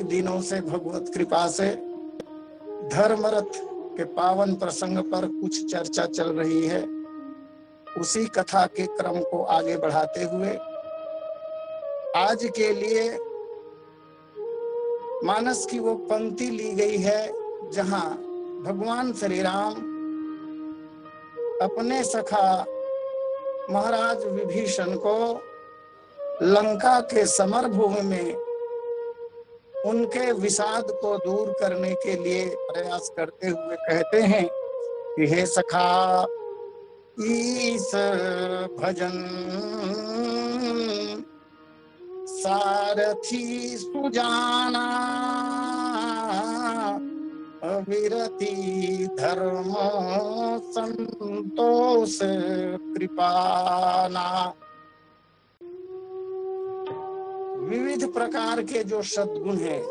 दिनों से भगवत कृपा से धर्मरथ के पावन प्रसंग पर कुछ चर्चा चल रही है। उसी कथा के क्रम को आगे बढ़ाते हुए आज के लिए मानस की वो पंक्ति ली गई है जहां भगवान श्री राम अपने सखा महाराज विभीषण को लंका के समर भूमि में उनके विषाद को दूर करने के लिए प्रयास करते हुए कहते हैं कि हे सखा ईश भजन सारथी सुजाना विरति धर्म संतोष कृपाना। विविध प्रकार के जो सद्गुण हैं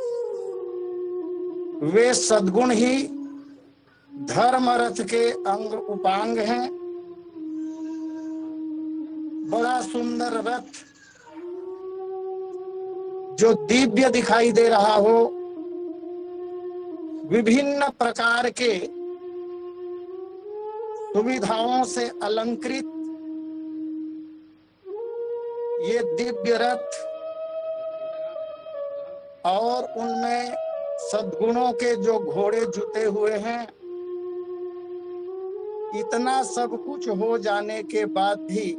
वे सद्गुण ही धर्म रथ के अंग उपांग हैं। बड़ा सुंदर रथ जो दिव्य दिखाई दे रहा हो, विभिन्न प्रकार के सुविधाओं से अलंकृत ये दिव्य रथ और उनमें सद्गुणों के जो घोड़े जुते हुए हैं, इतना सब कुछ हो जाने के बाद भी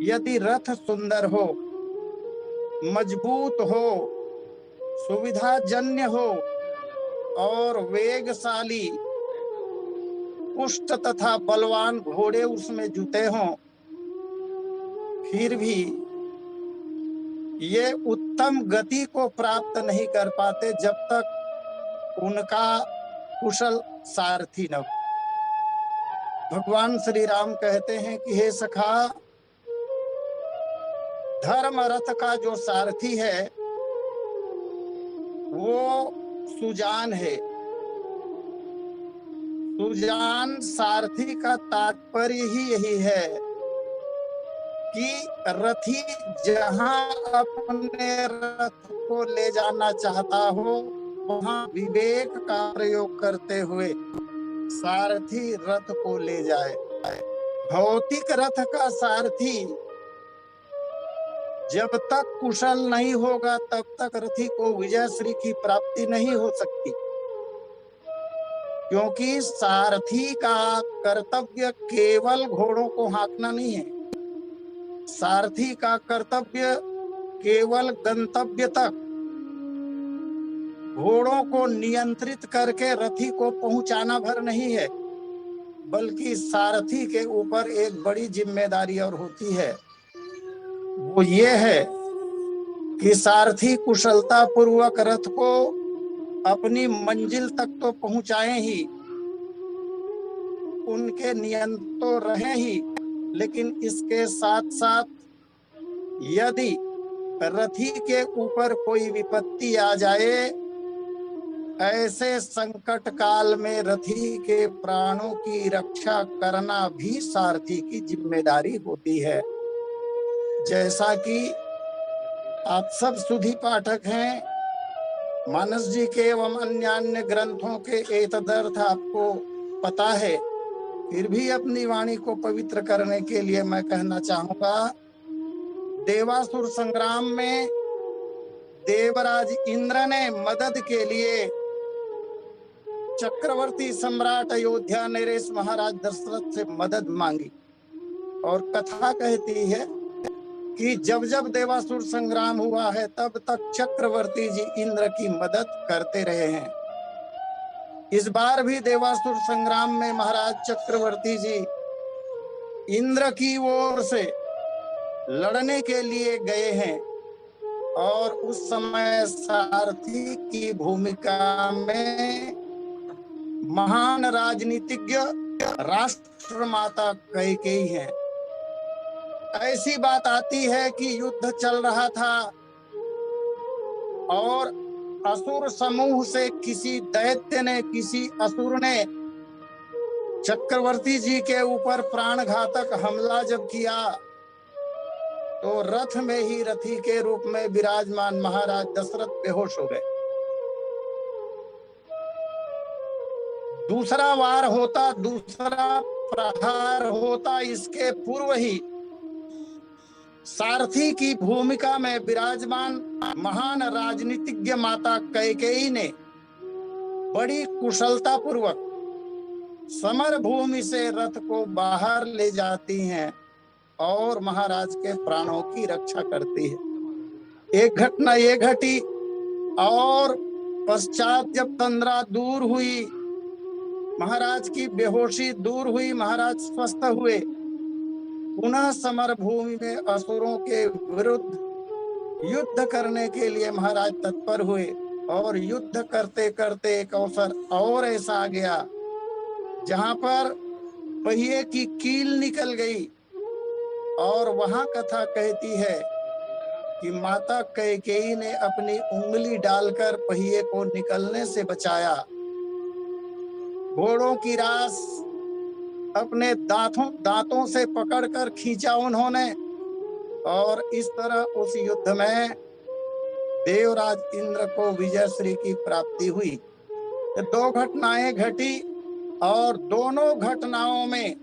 यदि रथ सुंदर हो, मजबूत हो, सुविधाजन्य हो और वेगशाली पुष्ट तथा बलवान घोड़े उसमें जुते हों, फिर भी ये उत्तम गति को प्राप्त नहीं कर पाते जब तक उनका कुशल सारथी न हो। भगवान श्री राम कहते हैं कि हे सखा, धर्म रथ का जो सारथी है वो सुजान है। सुजान सारथी का तात्पर्य ही यही है कि रथी जहां अपने रथ को ले जाना चाहता हो, वहां विवेक का प्रयोग करते हुए सारथी रथ को ले जाए। भौतिक रथ का सारथी जब तक कुशल नहीं होगा तब तक रथी को विजय श्री की प्राप्ति नहीं हो सकती, क्योंकि सारथी का कर्तव्य केवल घोड़ों को हाँकना नहीं है। सारथी का कर्तव्य केवल गंतव्य तक घोड़ों को नियंत्रित करके रथी को पहुंचाना भर नहीं है, बल्कि सारथी के ऊपर एक बड़ी जिम्मेदारी और होती है। वो ये है कि सारथी कुशलता पूर्वक रथ को अपनी मंजिल तक तो पहुंचाए ही, उनके नियंत्रण तो रहे ही, लेकिन इसके साथ साथ यदि रथी के ऊपर कोई विपत्ति आ जाए, ऐसे संकट काल में रथी के प्राणों की रक्षा करना भी सारथी की जिम्मेदारी होती है। जैसा कि आप सब सुधी पाठक हैं, मानस जी के एवं अन्य ग्रंथों के एतदर्थ आपको पता है फिर भी अपनी वाणी को पवित्र करने के लिए मैं कहना चाहूंगा, देवासुर संग्राम में देवराज इंद्र ने मदद के लिए चक्रवर्ती सम्राट अयोध्या नरेश महाराज दशरथ से मदद मांगी। और कथा कहती है कि जब जब देवासुर संग्राम हुआ है तब तक चक्रवर्ती जी इंद्र की मदद करते रहे हैं। इस बार भी देवासुर संग्राम में महाराज चक्रवर्ती जी इंद्र की ओर से लड़ने के लिए गए हैं और उस समय सारथी की भूमिका में महान राजनीतिज्ञ राष्ट्रमाता कैकेयी हैं। ऐसी बात आती है कि युद्ध चल रहा था और असुर समूह से किसी दैत्य ने, किसी असुर ने चक्रवर्ती जी के ऊपर प्राणघातक हमला जब किया तो रथ में ही रथी के रूप में विराजमान महाराज दशरथ बेहोश हो गए। दूसरा वार होता, दूसरा प्रहार होता, इसके पूर्व ही सारथी की भूमिका में विराजमान महान राजनीतिज्ञ माता कैकेयी ने बड़ी कुशलता पूर्वक समर भूमि से रथ को बाहर ले जाती हैं और महाराज के प्राणों की रक्षा करती है। एक घटना ये घटी और पश्चात जब तंद्रा दूर हुई, महाराज की बेहोशी दूर हुई, महाराज स्वस्थ हुए, पुनः समर भूमि में असुरों के विरुद्ध युद्ध करने के लिए महाराज तत्पर हुए और युद्ध करते करते एक अवसर और ऐसा आ गया जहां पर पहिए की कील निकल गई और वहां कथा कहती है कि माता कैकेयी ने अपनी उंगली डालकर पहिए को निकलने से बचाया। घोड़ों की रास अपने दांतों से पकड़कर खींचा उन्होंने और इस तरह उस युद्ध में देवराज इंद्र को विजयश्री की प्राप्ति हुई। दो घटनाएं घटी और दोनों घटनाओं में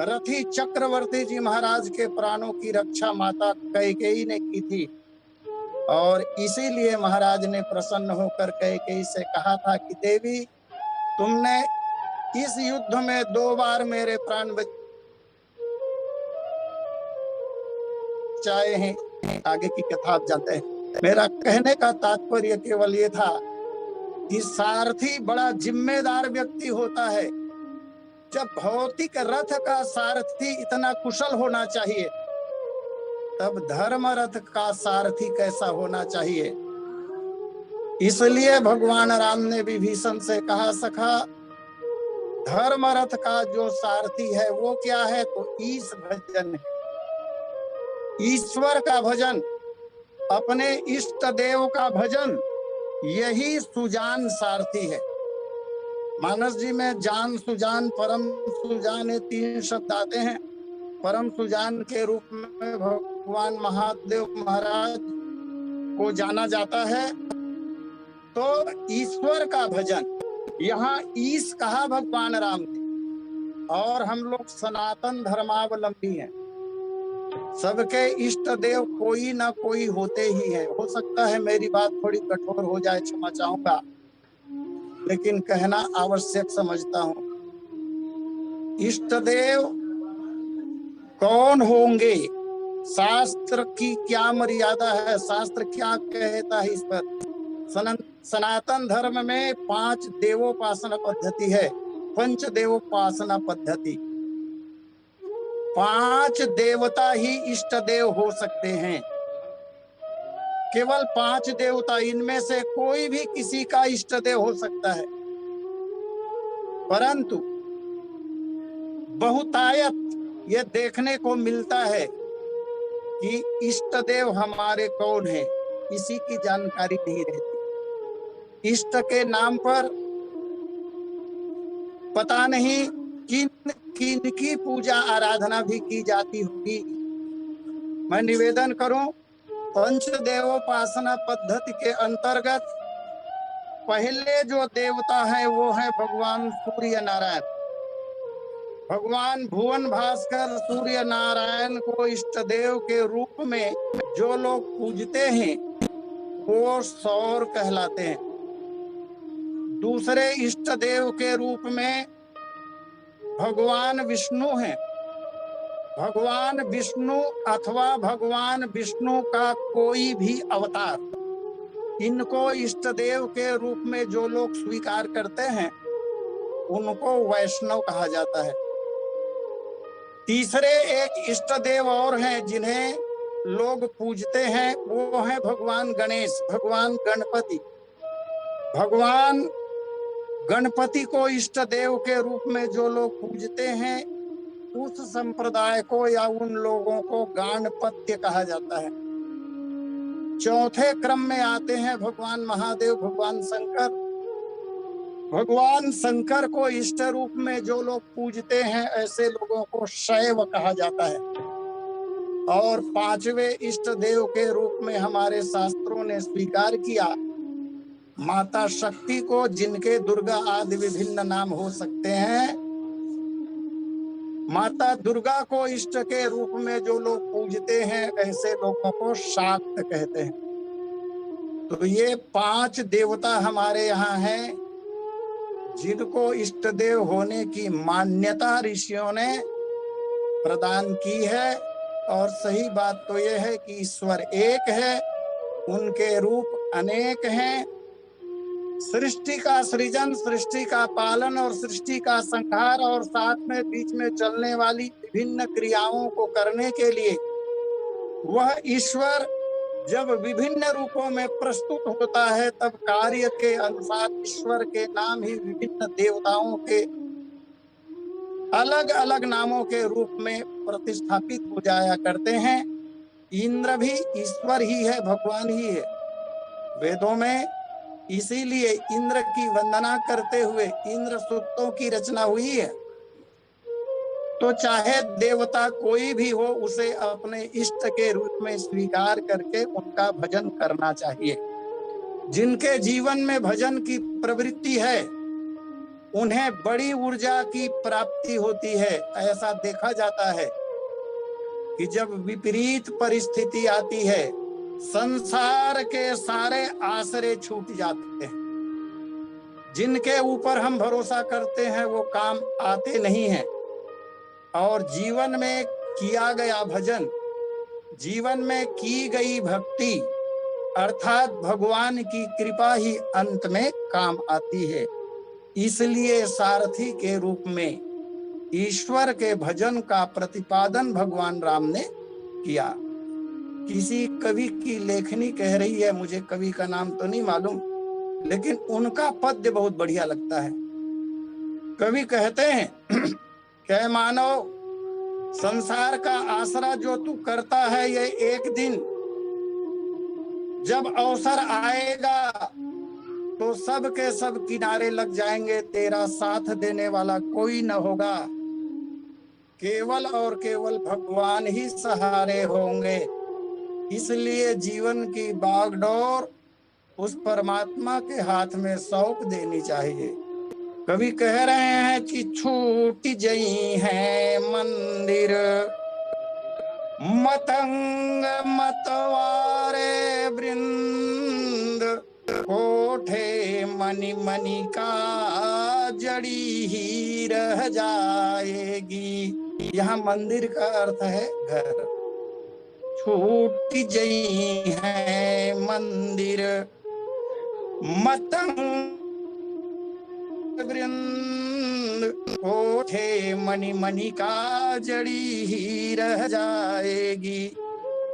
रथी चक्रवर्ती जी महाराज के प्राणों की रक्षा माता कैकेयी ने की थी और इसीलिए महाराज ने प्रसन्न होकर कैकेयी से कहा था कि देवी, तुमने इस युद्ध में 2 बार मेरे प्राण बचाए हैं। आगे की कथा आप जानते हैं। मेरा कहने का तात्पर्य केवल ये था कि सारथी बड़ा जिम्मेदार व्यक्ति होता है। जब भौतिक रथ का सारथी इतना कुशल होना चाहिए, तब धर्म रथ का सारथी कैसा होना चाहिए। इसलिए भगवान राम ने विभीषण से कहा, सखा, धर्म रथ का जो सारथी है वो क्या है, तो ईश भजन है। ईश्वर का भजन, अपने इष्ट देव का भजन, यही सुजान सारथी है। मानस जी में जान, सुजान, परम सुजान, ये 3 शब्द आते हैं। परम सुजान के रूप में भगवान महादेव महाराज को जाना जाता है। तो ईश्वर का भजन, यहाँ ईश कहा भगवान राम ने। और हम लोग सनातन धर्मावलंबी हैं, सबके इष्ट देव कोई ना कोई होते ही है। हो सकता है मेरी बात थोड़ी कठोर हो जाए, क्षमा चाहूंगा, लेकिन कहना आवश्यक समझता हूं। इष्ट देव कौन होंगे, शास्त्र की क्या मर्यादा है, शास्त्र क्या कहता है इस पर। सनातन धर्म में 5 देवोपासना पद्धति है, पंच देवोपासना पद्धति। 5 देवता ही इष्ट देव हो सकते हैं, केवल 5 देवता। इनमें से कोई भी किसी का इष्ट देव हो सकता है, परंतु बहुतायत ये देखने को मिलता है कि इष्ट देव हमारे कौन है, इसी की जानकारी नहीं रहती। इष्ट के नाम पर पता नहीं किन किन की पूजा आराधना भी की जाती होगी। मैं निवेदन करूं, पंचदेवोपासना पद्धति के अंतर्गत पहले जो देवता है वो है भगवान सूर्य नारायण। भगवान भुवन भास्कर सूर्य नारायण को इष्ट देव के रूप में जो लोग पूजते हैं वो सौर कहलाते हैं। दूसरे इष्ट देव के रूप में भगवान विष्णु हैं। भगवान विष्णु अथवा भगवान विष्णु का कोई भी अवतार, इनको इष्ट देव के रूप में जो लोग स्वीकार करते हैं उनको वैष्णव कहा जाता है। तीसरे एक इष्ट देव और हैं जिन्हें लोग पूजते हैं, वो है भगवान गणेश, भगवान गणपति। भगवान गणपति को इष्ट देव के रूप में जो लोग पूजते हैं उस संप्रदाय को या उन लोगों को गाणपत्य कहा जाता है। चौथे क्रम में आते हैं भगवान महादेव, भगवान शंकर। भगवान शंकर को इष्ट रूप में जो लोग पूजते हैं ऐसे लोगों को शैव कहा जाता है। और पांचवें इष्ट देव के रूप में हमारे शास्त्रों ने स्वीकार किया माता शक्ति को, जिनके दुर्गा आदि विभिन्न नाम हो सकते हैं। माता दुर्गा को इष्ट के रूप में जो लोग पूजते हैं ऐसे लोगों को शाक्त कहते हैं। तो ये 5 देवता हमारे यहाँ हैं जिनको इष्ट देव होने की मान्यता ऋषियों ने प्रदान की है। और सही बात तो यह है कि ईश्वर एक है, उनके रूप अनेक हैं। सृष्टि का सृजन, सृष्टि का पालन और सृष्टि का संहार और साथ में बीच में चलने वाली विभिन्न क्रियाओं को करने के लिए वह ईश्वर जब विभिन्न रूपों में प्रस्तुत होता है तब कार्य के अनुसार ईश्वर के नाम ही विभिन्न देवताओं के अलग अलग नामों के रूप में प्रतिस्थापित हो जाया करते हैं। इंद्र भी ईश्वर ही है, भगवान ही है। वेदों में इसीलिए इंद्र की वंदना करते हुए इंद्र सूक्तों की रचना हुई है। तो चाहे देवता कोई भी हो उसे अपने इष्ट के रूप में स्वीकार करके उनका भजन करना चाहिए। जिनके जीवन में भजन की प्रवृत्ति है उन्हें बड़ी ऊर्जा की प्राप्ति होती है। ऐसा देखा जाता है कि जब विपरीत परिस्थिति आती है संसार के सारे आसरे छूट जाते हैं। जिनके ऊपर हम भरोसा करते हैं वो काम आते नहीं हैं। और जीवन में किया गया भजन, जीवन में की गई भक्ति अर्थात भगवान की कृपा ही अंत में काम आती है। इसलिए सारथी के रूप में ईश्वर के भजन का प्रतिपादन भगवान राम ने किया। किसी कवि की लेखनी कह रही है, मुझे कवि का नाम तो नहीं मालूम, लेकिन उनका पद्य बहुत बढ़िया लगता है। कवि कहते हैं कि मानव संसार का आसरा जो तू करता है ये एक दिन जब अवसर आएगा तो सब के सब किनारे लग जाएंगे, तेरा साथ देने वाला कोई न होगा, केवल और केवल भगवान ही सहारे होंगे। इसलिए जीवन की बागडोर उस परमात्मा के हाथ में सौंप देनी चाहिए। कवि कह रहे हैं कि छूट जई है मंदिर मतंग मतवारे वृंद, कोठे मणि मणि का जड़ी ही रह जाएगी। यहाँ मंदिर का अर्थ है घर। छूट जई है मंदिर मतंग वृंद, कोठे मणि मणि का जड़ी ही रह जाएगी।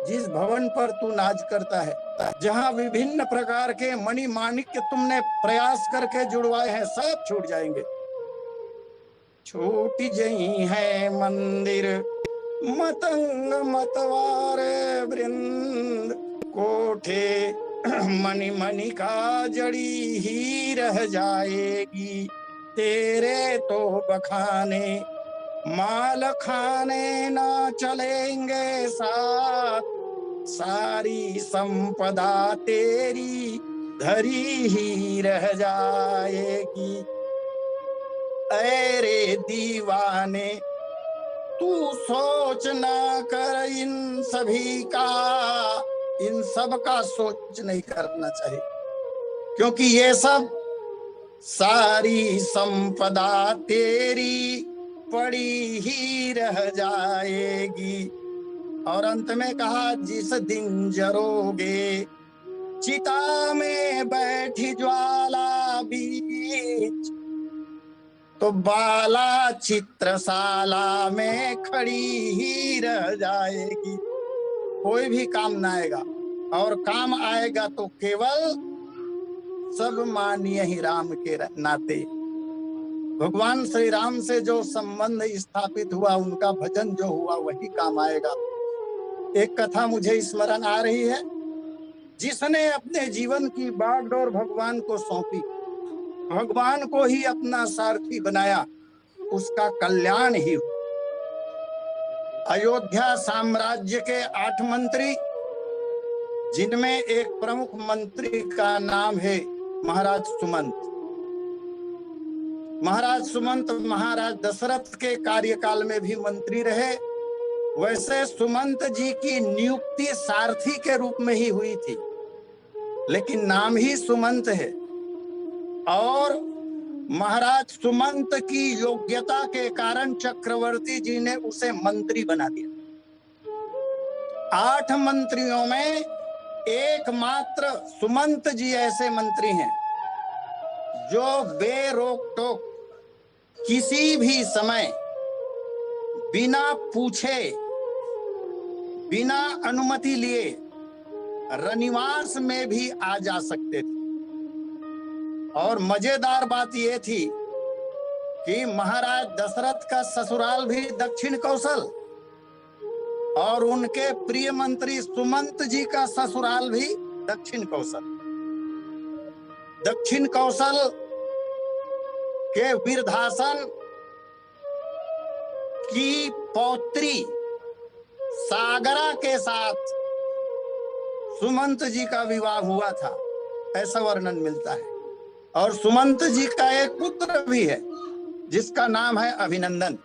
जिस भवन पर तू नाज करता है, जहाँ विभिन्न प्रकार के मणि माणिक्य तुमने प्रयास करके जुड़वाए हैं, सब छूट जाएंगे। छूट जई है मंदिर मतंग मतवारे वृंद, कोठे मणि मणि का जड़ी ही रह जाएगी। तेरे तो बखाने माल खाने ना चलेंगे साथ, सारी संपदा तेरी धरी ही रह जाएगी। ऐ रे दीवाने, तू सोच ना कर इन सभी का, इन सब का सोच नहीं करना चाहिए, क्योंकि ये सब सारी संपदा तेरी पड़ी ही रह जाएगी। और अंत में कहा, जिस दिन जरोगे चिता में बैठी ज्वाला बीच, तो बाला चित्रशाला में खड़ी ही रह जाएगी। कोई भी काम ना आएगा, और काम आएगा तो केवल सब मानिए ही राम के नाते। भगवान श्री राम से जो संबंध स्थापित हुआ, उनका भजन जो हुआ, वही काम आएगा। एक कथा मुझे स्मरण आ रही है। जिसने अपने जीवन की बागडोर भगवान को सौंपी, भगवान को ही अपना सारथी बनाया, उसका कल्याण ही हुआ। अयोध्या साम्राज्य के 8 मंत्री, जिनमें एक प्रमुख मंत्री का नाम है महाराज सुमंत। महाराज सुमंत महाराज दशरथ के कार्यकाल में भी मंत्री रहे। वैसे सुमंत जी की नियुक्ति सारथी के रूप में ही हुई थी, लेकिन नाम ही सुमंत है। और महाराज सुमंत की योग्यता के कारण चक्रवर्ती जी ने उसे मंत्री बना दिया। 8 मंत्रियों में एकमात्र सुमंत जी ऐसे मंत्री हैं जो बेरोक टोक किसी भी समय बिना पूछे, बिना अनुमति लिए रनिवास में भी आ जा सकते थे। और मजेदार बात यह थी कि महाराज दशरथ का ससुराल भी दक्षिण कौशल, और उनके प्रिय मंत्री सुमंत जी का ससुराल भी दक्षिण कौशल। दक्षिण कौशल के वीरधासन की पौत्री सागरा के साथ सुमंत जी का विवाह हुआ था, ऐसा वर्णन मिलता है। और सुमंत जी का एक पुत्र भी है जिसका नाम है अभिनंदन।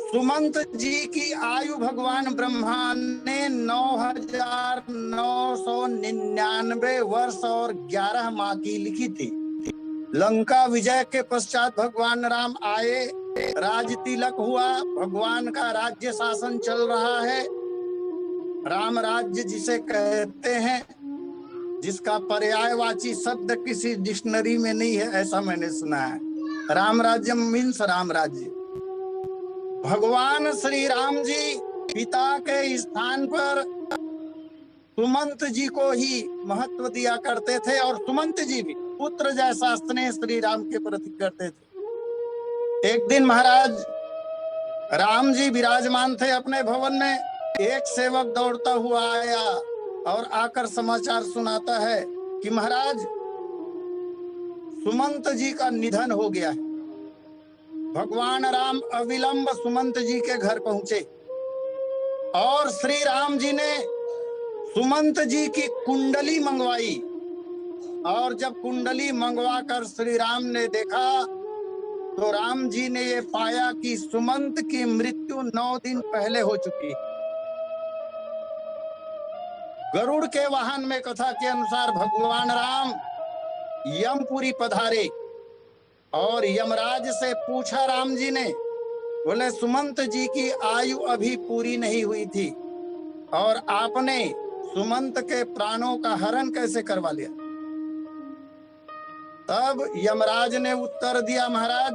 सुमंत जी की आयु भगवान ब्रह्मा ने 9,999 वर्ष और 11 माह की लिखी थी। लंका विजय के पश्चात भगवान राम आए, राज तिलक हुआ, भगवान का राज्य शासन चल रहा है। राम राज्य जिसे कहते हैं, जिसका पर्यायवाची शब्द किसी डिक्शनरी में नहीं है, ऐसा मैंने सुना है। राम राज्य मीन्स राम राज्य। भगवान श्री राम जी पिता के स्थान पर सुमंत जी को ही महत्व दिया करते थे, और सुमंत जी भी पुत्र जैसा स्नेह श्री राम के प्रति करते थे। एक दिन महाराज राम जी विराजमान थे अपने भवन में। एक सेवक दौड़ता हुआ आया और आकर समाचार सुनाता है कि महाराज सुमंत जी का निधन हो गया है। भगवान राम अविलंब सुमंत जी के घर पहुंचे और श्री राम जी ने सुमंत जी की कुंडली मंगवाई। और जब कुंडली मंगवाकर श्री राम ने देखा तो राम जी ने ये पाया कि सुमंत की मृत्यु 9 दिन पहले हो चुकी है। गरुड़ के वाहन में कथा के अनुसार भगवान राम यमपुरी पधारे और यमराज से पूछा राम जी ने, बोले सुमंत जी की आयु अभी पूरी नहीं हुई थी और आपने सुमंत के प्राणों का हरण कैसे करवा लिया? तब यमराज ने उत्तर दिया, महाराज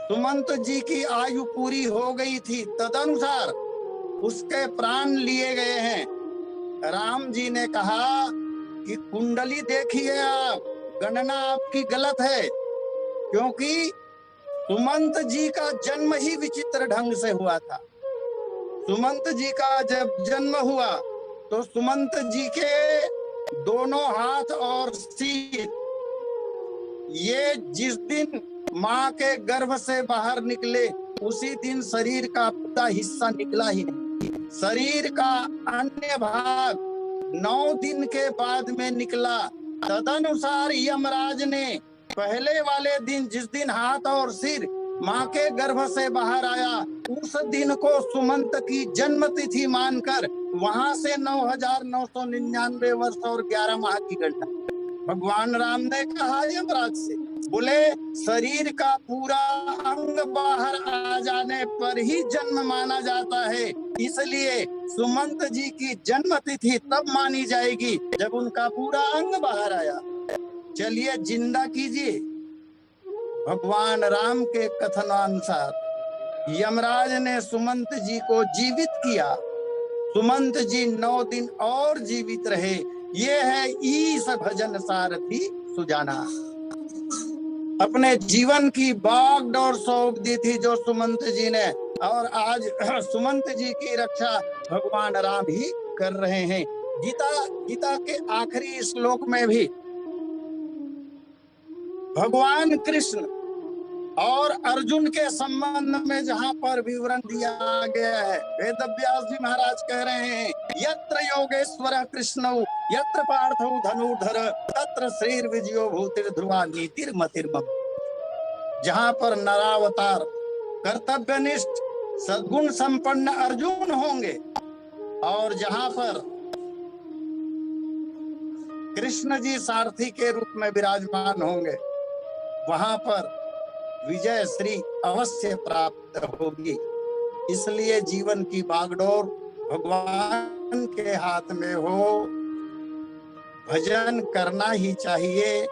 सुमंत जी की आयु पूरी हो गई थी, तदनुसार उसके प्राण लिए गए हैं। राम जी ने कहा कि कुंडली देखिए आप, गणना आपकी गलत है, क्योंकि सुमंत जी का जन्म ही विचित्र ढंग से हुआ था। सुमंत जी का जब जन्म हुआ तो सुमंत जी के दोनों हाथ और सिर ये जिस दिन माँ के गर्भ से बाहर निकले उसी दिन शरीर का पूरा हिस्सा निकला ही नहीं। शरीर का अन्य भाग 9 दिन के बाद में निकला। तदनुसार यमराज ने पहले वाले दिन, जिस दिन हाथ और सिर माँ के गर्भ से बाहर आया, उस दिन को सुमंत की जन्म तिथि मानकर वहां से 9,999 वर्ष और 11 माह की गणना भगवान राम ने कहा यमराज से। बोले शरीर का पूरा अंग बाहर आ जाने पर ही जन्म माना जाता है, इसलिए सुमंत जी की जन्म तिथि तब मानी जाएगी जब उनका पूरा अंग बाहर आया। चलिए जिंदा कीजिए। भगवान राम के कथनानुसार यमराज ने सुमंत जी को जीवित किया। सुमंत जी 9 दिन और जीवित रहे। ये है ईश भजन सारथी सुजाना। अपने जीवन की बागडोर सौंप दी थी जो सुमंत जी ने, और आज सुमंत जी की रक्षा भगवान राम ही कर रहे हैं। गीता के आखिरी श्लोक में भी भगवान कृष्ण और अर्जुन के संबंध में जहां पर विवरण दिया गया है, वेदव्यास जी महाराज कह रहे हैं, यत्र योगेश्वर कृष्णौ यत्र पार्थौ धनुर्धर तत्र श्रीर विजयो भूतिर ध्रुवा नीतिर्मतिर्मम। जहां पर नरावतार कर्तव्यनिष्ठ सद्गुण संपन्न अर्जुन होंगे और जहां पर कृष्ण जी सारथी के रूप में विराजमान होंगे, वहां पर विजय श्री अवश्य प्राप्त होगी। इसलिए जीवन की बागडोर भगवान के हाथ में हो, भजन करना ही चाहिए।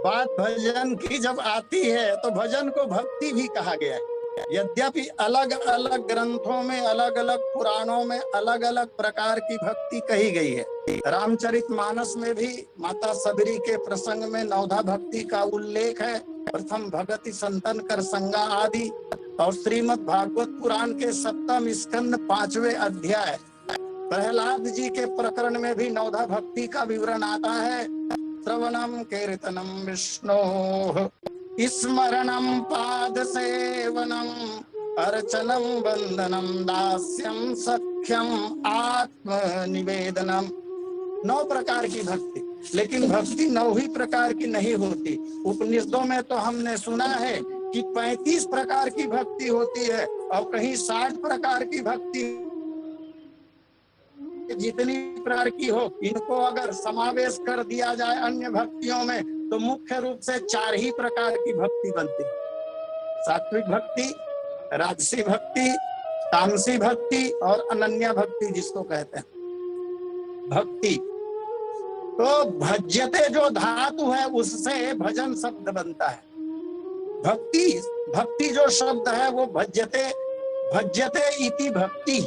बात भजन की जब आती है तो भजन को भक्ति भी कहा गया है। यद्यपि अलग अलग ग्रंथों में, अलग अलग पुराणों में अलग अलग प्रकार की भक्ति कही गई है। रामचरितमानस में भी माता सबरी के प्रसंग में नवधा भक्ति का उल्लेख है, प्रथम भगति संतन कर संगा आदि। और श्रीमद् भागवत पुराण के 7वें स्कंद 5वें अध्याय प्रहलाद जी के प्रकरण में भी नवधा भक्ति का विवरण आता है। श्रवणम कीर्तनम विष्णोः स्मरणम पाद सेवनम अर्चनम वंदनम दास्यम सख्यम आत्म निवेदनम। 9 प्रकार की भक्ति, लेकिन भक्ति 9 ही प्रकार की नहीं होती। उपनिषदों में तो हमने सुना है कि 35 प्रकार की भक्ति होती है और कहीं 60 प्रकार की भक्ति। जितनी प्रकार की हो, इनको अगर समावेश कर दिया जाए अन्य भक्तियों में तो मुख्य रूप से 4 ही प्रकार की भक्ति बनती है। सात्विक भक्ति, राजसी भक्ति, तामसी भक्ति और अनन्या भक्ति जिसको कहते हैं। भक्ति तो भज्यते जो धातु है उससे भजन शब्द बनता है। भक्ति जो शब्द है वो भज्यते इति भक्ति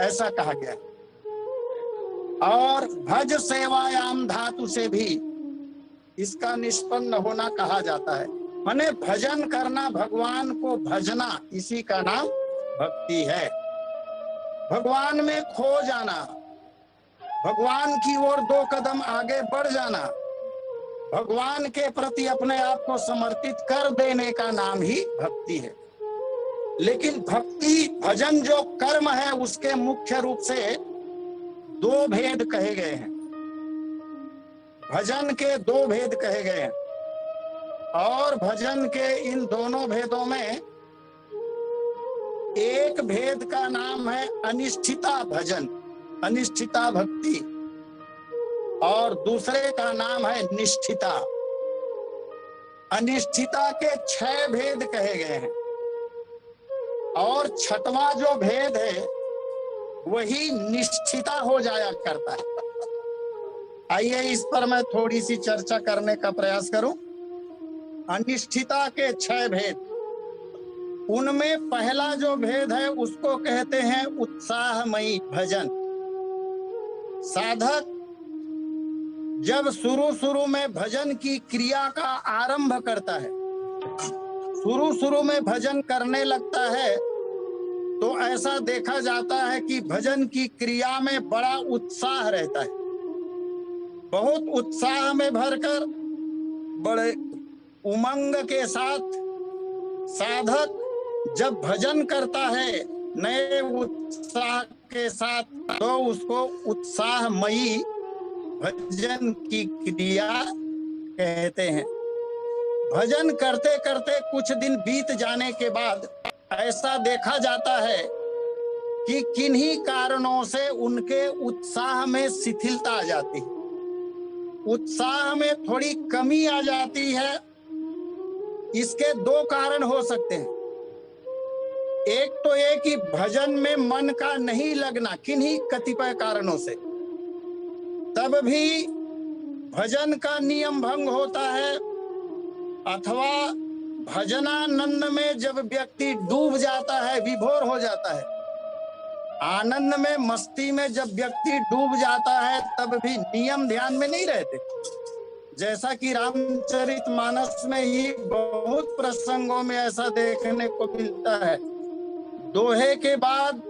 ऐसा कहा गया है। और भज सेवायाम धातु से भी इसका निष्पन्न होना कहा जाता है। माने भजन करना, भगवान को भजना, इसी का नाम भक्ति है। भगवान में खो जाना, भगवान की ओर 2 कदम आगे बढ़ जाना, भगवान के प्रति अपने आप को समर्पित कर देने का नाम ही भक्ति है। लेकिन भक्ति भजन जो कर्म है उसके मुख्य रूप से 2 भेद कहे गए हैं। भजन के 2 भेद कहे गए हैं और भजन के इन दोनों भेदों में एक भेद का नाम है अनिष्ठिता भजन, अनिष्ठिता भक्ति, और दूसरे का नाम है निष्ठिता। अनिष्ठिता के 6 भेद कहे गए हैं और 6वां जो भेद है वही निष्ठिता हो जाया करता है। आइए इस पर मैं थोड़ी सी चर्चा करने का प्रयास करूं। अनिष्ठिता के 6 भेद, उनमें पहला जो भेद है उसको कहते हैं उत्साहमयी भजन। साधक जब शुरू में भजन की क्रिया का आरंभ करता है, शुरू में भजन करने लगता है, तो ऐसा देखा जाता है कि भजन की क्रिया में बड़ा उत्साह रहता है। बहुत उत्साह में भरकर, बड़े उमंग के साथ साधक जब भजन करता है नए उत्साह के साथ, तो उसको उत्साहमयी भजन की क्रिया कहते हैं। भजन करते करते कुछ दिन बीत जाने के बाद ऐसा देखा जाता है कि किन्हीं कारणों से उनके उत्साह में शिथिलता आ जाती है, उत्साह में थोड़ी कमी आ जाती है। इसके दो कारण हो सकते हैं। एक तो ये कि भजन में मन का नहीं लगना किन्हीं कतिपय कारणों से, तब भी भजन का नियम भंग होता है। अथवा भजनानंद में जब व्यक्ति डूब जाता है, विभोर हो जाता है, आनंद में, मस्ती में जब व्यक्ति डूब जाता है, तब भी नियम ध्यान में नहीं रहते। जैसा कि रामचरितमानस में ही बहुत प्रसंगों में ऐसा देखने को मिलता है। दोहे के बाद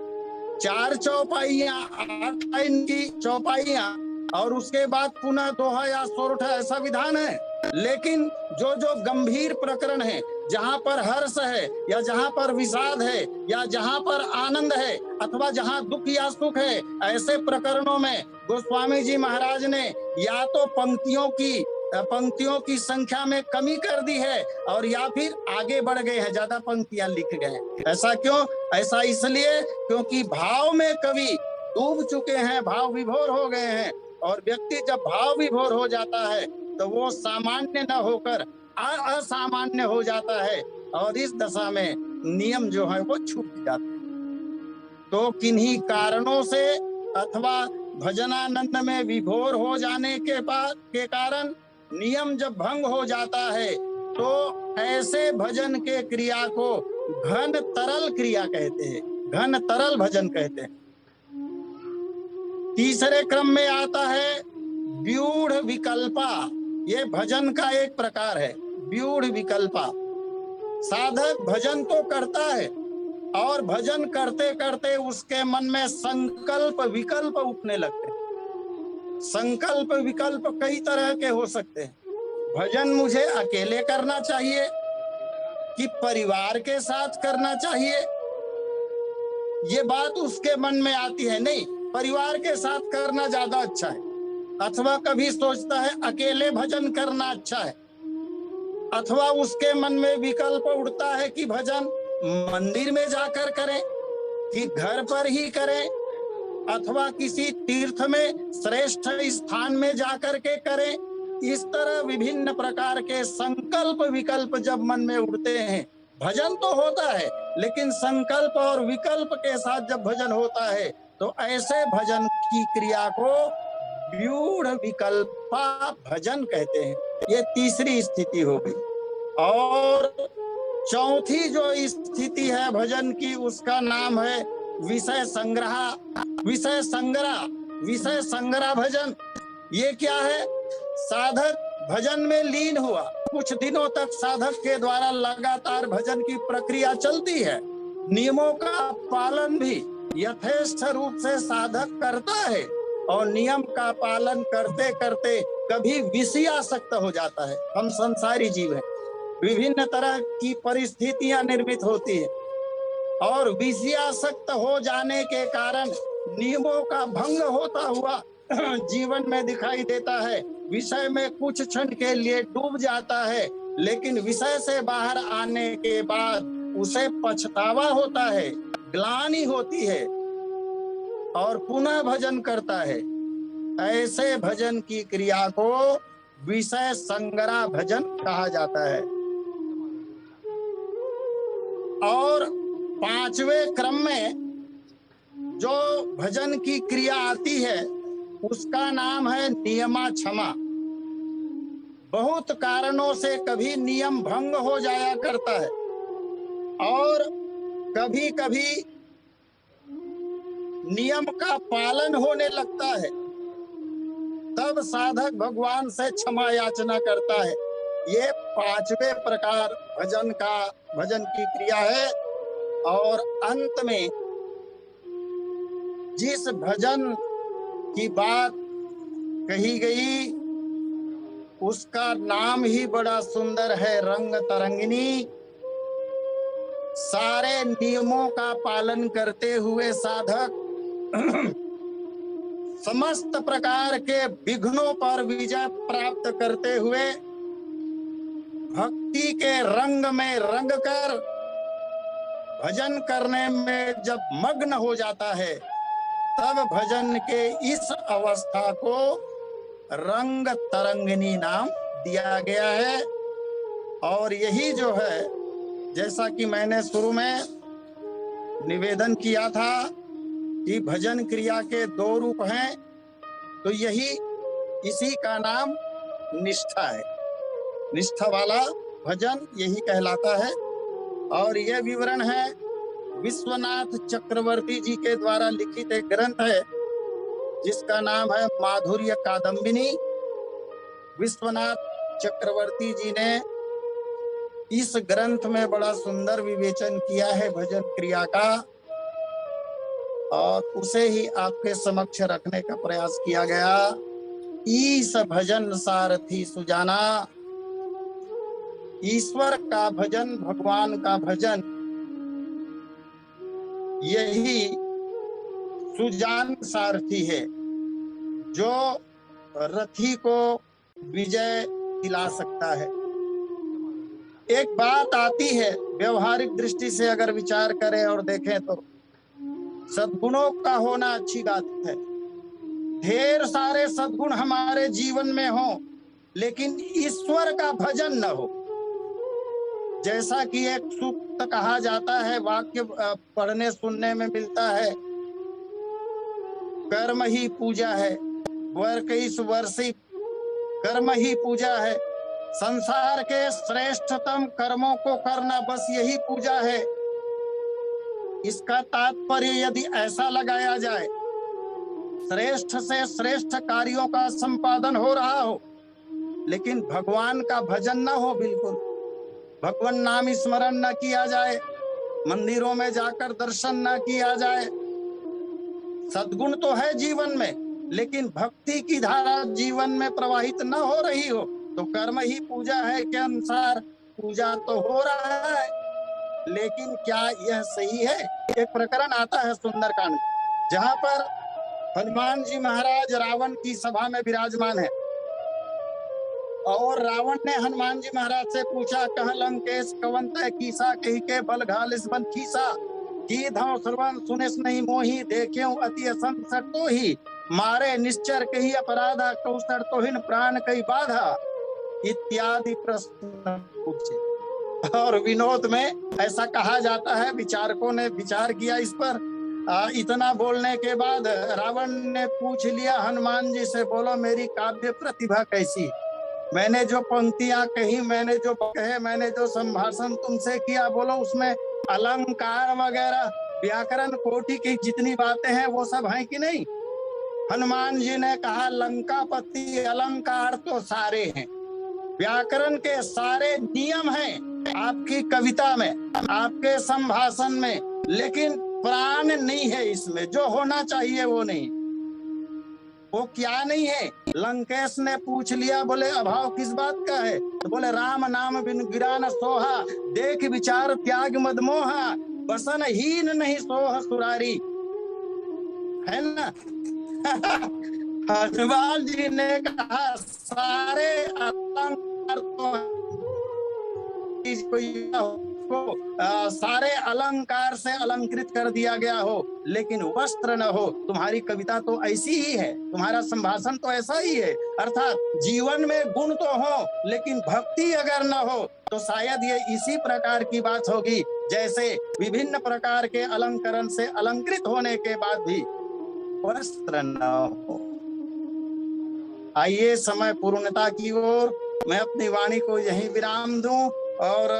4 चौपाइयां, 8 लाइन की चौपाइयां, और उसके बाद पुनः दोहा या सोरठा, ऐसा विधान है। लेकिन जो जो गंभीर प्रकरण है, जहां पर हर्ष है या जहां पर विषाद है या जहां पर आनंद है अथवा जहां दुख या सुख है, ऐसे प्रकरणों में गोस्वामी जी महाराज ने या तो पंक्तियों की संख्या में कमी कर दी है और या फिर आगे बढ़ गए हैं, ज्यादा पंक्तियां लिख गए हैं। ऐसा क्यों? ऐसा इसलिए क्योंकि भाव में कवि डूब चुके हैं, भाव विभोर हो गए हैं। और व्यक्ति जब भाव विभोर हो जाता है तो वो सामान्य न होकर असामान्य हो जाता है, और इस दशा में नियम जो है वो छूट जाते हैं। तो किन्हीं कारणों से अथवा भजनानंद में विभोर हो जाने के कारण नियम जब भंग हो जाता है, तो ऐसे भजन के क्रिया को घन तरल क्रिया कहते हैं, घन तरल भजन कहते हैं। तीसरे क्रम में आता है व्यूढ़ विकल्पा। ये भजन का एक प्रकार है, व्यूढ़ विकल्पा। साधक भजन तो करता है और भजन करते करते उसके मन में संकल्प विकल्प उठने लगते हैं। संकल्प विकल्प कई तरह के हो सकते हैं। भजन मुझे अकेले करना चाहिए कि परिवार के साथ करना चाहिए, ये बात उसके मन में आती है। नहीं, परिवार के साथ करना ज्यादा अच्छा है। अथवा कभी सोचता है अकेले भजन करना अच्छा है। अथवा उसके मन में विकल्प उठता है कि भजन मंदिर में जाकर करें कि घर पर ही करें, अथवा किसी तीर्थ में श्रेष्ठ स्थान में जाकर के करें। इस तरह विभिन्न प्रकार के संकल्प विकल्प जब मन में उठते हैं, भजन तो होता है लेकिन संकल्प और विकल्प के साथ जब भजन होता है, तो ऐसे भजन की क्रिया को व्यूढ़ विकल्पा भजन कहते हैं। ये तीसरी स्थिति हो गई। और चौथी जो स्थिति है भजन की, उसका नाम है विषय संग्रह। विषय संग्रह भजन। ये क्या है? साधक भजन में लीन हुआ, कुछ दिनों तक साधक के द्वारा लगातार भजन की प्रक्रिया चलती है, नियमों का पालन भी यथेष्ट रूप से साधक करता है, और नियम का पालन करते करते कभी विषयासक्त हो जाता है। हम संसारी जीव हैं, विभिन्न तरह की परिस्थितियां निर्मित होती है, और विषयासक्त हो जाने के कारण नियमों का भंग होता हुआ जीवन में दिखाई देता है। विषय में कुछ क्षण के लिए डूब जाता है, लेकिन विषय से बाहर आने के बाद उसे पछतावा होता है, ग्लानि होती है, और पुनः भजन करता है। ऐसे भजन की क्रिया को विषय संग्रह भजन कहा जाता है। और पांचवें क्रम में जो भजन की क्रिया आती है, उसका नाम है नियमा क्षमा। बहुत कारणों से कभी नियम भंग हो जाया करता है, और कभी कभी नियम का पालन होने लगता है, तब साधक भगवान से क्षमा याचना करता है। ये पांचवें प्रकार भजन की क्रिया है। और अंत में जिस भजन की बात कही गई, उसका नाम ही बड़ा सुंदर है, रंग तरंगिनी। सारे नियमों का पालन करते हुए साधक समस्त प्रकार के विघ्नों पर विजय प्राप्त करते हुए भक्ति के रंग में रंग कर भजन करने में जब मग्न हो जाता है, तब भजन के इस अवस्था को रंग तरंगिनी नाम दिया गया है। और यही जो है, जैसा कि मैंने शुरू में निवेदन किया था कि भजन क्रिया के 2 रूप हैं, तो यही इसी का नाम निष्ठा है। निष्ठा वाला भजन यही कहलाता है। और यह विवरण है विश्वनाथ चक्रवर्ती जी के द्वारा लिखित एक ग्रंथ है जिसका नाम है माधुर्य कादम्बिनी। विश्वनाथ चक्रवर्ती जी ने इस ग्रंथ में बड़ा सुंदर विवेचन किया है भजन क्रिया का, और उसे ही आपके समक्ष रखने का प्रयास किया गया। ईश भजन सारथी सुजाना, ईश्वर का भजन, भगवान का भजन, यही सुजान सारथी है जो रथी को विजय दिला सकता है। एक बात आती है, व्यवहारिक दृष्टि से अगर विचार करें और देखें तो सद्गुणों का होना अच्छी बात है। ढेर सारे सद्गुण हमारे जीवन में हो, लेकिन ईश्वर का भजन न हो। जैसा कि एक सूक्त कहा जाता है, वाक्य पढ़ने सुनने में मिलता है, कर्म ही पूजा है, वर्क इस वर्षिप, कर्म ही पूजा है। संसार के श्रेष्ठतम कर्मों को करना, बस यही पूजा है। इसका तात्पर्य यदि ऐसा लगाया जाए, श्रेष्ठ से श्रेष्ठ कार्यों का संपादन हो रहा हो, लेकिन भगवान का भजन न हो, बिल्कुल भगवान नाम स्मरण न किया जाए, मंदिरों में जाकर दर्शन न किया जाए, सद्गुण तो है जीवन में, लेकिन भक्ति की धारा जीवन में प्रवाहित न हो रही हो, तो कर्म ही पूजा है के अनुसार पूजा तो हो रहा है, लेकिन क्या यह सही है? एक प्रकरण आता है सुंदरकांड, जहां पर हनुमान जी महाराज रावण की सभा में विराजमान है, और रावण ने हनुमान जी महाराज से पूछा, कह लंकेश कवंत कीसा कही के बल घालिस बन खीसा, की धौ श्रवण सुनेस नहीं मोही, देख्यो अति असंसर तो ही, मारे निश्चर कही अपराधा, कौसर तोहिन प्राण कई बाधा, इत्यादि प्रश्न पूछे। और विनोद में ऐसा कहा जाता है, विचारकों ने विचार किया इस पर। इतना बोलने के बाद रावण ने पूछ लिया हनुमान जी से, बोलो मेरी काव्य प्रतिभा कैसी, मैंने जो पंक्तियां कही, मैंने जो कहे, मैंने जो संभाषण तुमसे किया, बोलो उसमें अलंकार वगैरह व्याकरण कोटि की जितनी बातें हैं वो सब हैं कि नहीं? हनुमान जी ने कहा, लंकापति अलंकार तो सारे हैं, व्याकरण के सारे नियम हैं आपकी कविता में, आपके संभाषण में, लेकिन प्राण नहीं है इसमें, जो होना चाहिए वो नहीं। वो क्या नहीं है? लंकेश ने पूछ लिया, बोले अभाव किस बात का है? तो बोले राम नाम बिन गिरा न सोहा, देख विचार त्याग मद मोहा, बसन हीन नहीं सोह सुरारी, है ना? हनुमान जी ने कहा, सारे अलंकार को सारे अलंकार से अलंकृत कर दिया गया हो, लेकिन वस्त्र न हो। तुम्हारी कविता तो ऐसी ही है, तुम्हारा संभाषण तो ऐसा ही है। अर्थात जीवन में गुण तो हो, लेकिन भक्ति अगर न हो तो शायद ये इसी प्रकार की बात होगी, जैसे विभिन्न प्रकार के अलंकरण से अलंकृत होने के बाद भी वस्त्र न हो। आइए समय पूर्णता की ओर मैं अपनी वाणी को यहीं विराम दूं और